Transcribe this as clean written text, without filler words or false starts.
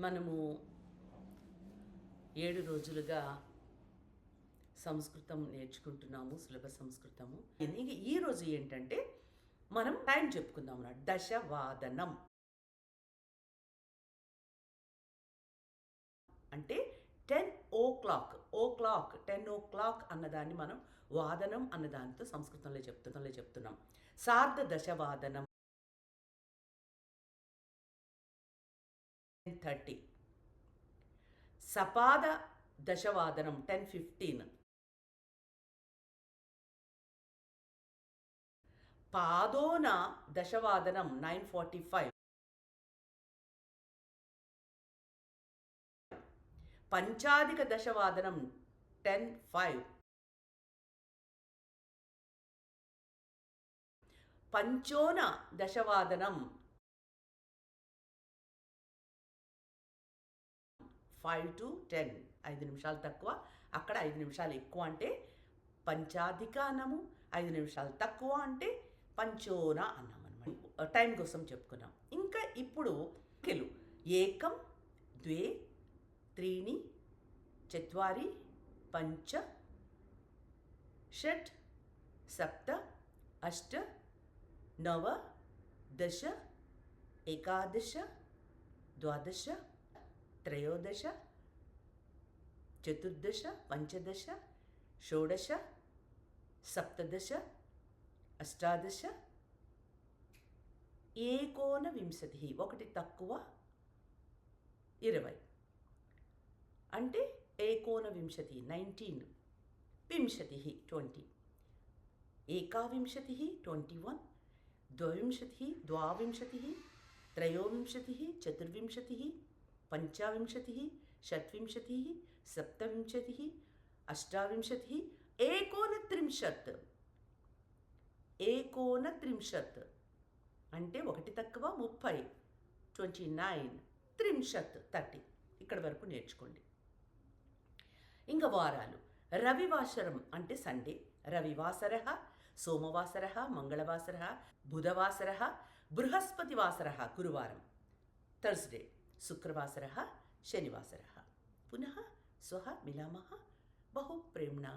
మనము 7 రోజులుగా సంస్కృతం నేర్చుకుంటున్నాము, సులభ సంస్కృతము. ఈరోజు ఏంటంటే మనం టైం చెప్పుకుందాం. దశవాదనం అంటే 10 o'clock 10 o'clock అన్నదాన్ని మనం వాదనం అన్నదానితో సంస్కృతంలో చెప్తున్నాం. సార్ధ దశవాదనం 10:30, సపాద దశవాదనం 10:15, పాదోన దశవాదనం 9:45, పంచాధిక దశవాదనం 10:05, పంచోన దశవాదనం 5 to 10, 5 నిమిషాలు తక్కువ, అక్కడ 5 నిమిషాలు ఎక్కువ అంటే పంచాధిక అన్నాము, 5 నిమిషాలు తక్కువ అంటే పంచోన అన్నాం అనమాట. టైం కోసం చెప్పుకున్నాం. ఇంకా ఇప్పుడు ఏకం, ద్వే, త్రీణి, చత్వారి, పంచ, షట్, సప్త, అష్ట, నవ, దశ, ఏకాదశ, ద్వాదశ, త్రయోదశ, చతుర్దశ, పంచదశ, షోడశ, సప్తదశ, అష్టాదశ, ఏకోనవింశతి, ఒకటి తక్కువ 20 అంటే ఏకోనవింశతి 19, వింశతి 20, ఏకావింశతి 21, ద్వవింశతి ద్వావింశతి, త్రయోవింశతి చతుర్వింశతి, పంచవింశతి, షట్వింశతి, సప్తవింశతి, అష్టావింశతి, ఏకోనత్రింశత్ అంటే ఒకటి తక్కువ 30, 29, త్రింశత్ 30. ఇక్కడ వరకు నేర్చుకోండి. ఇంకా వారాలు. రవివాసరం అంటే సండే, రవివాసర, సోమవాసర, మంగళవాసర, బుధవాసర, బృహస్పతివాసర గురువారం, థర్స్డే, శుక్రవాసర, శనివాసర. పునః శ్వః మిలామः. బహు ప్రేమ్ణా.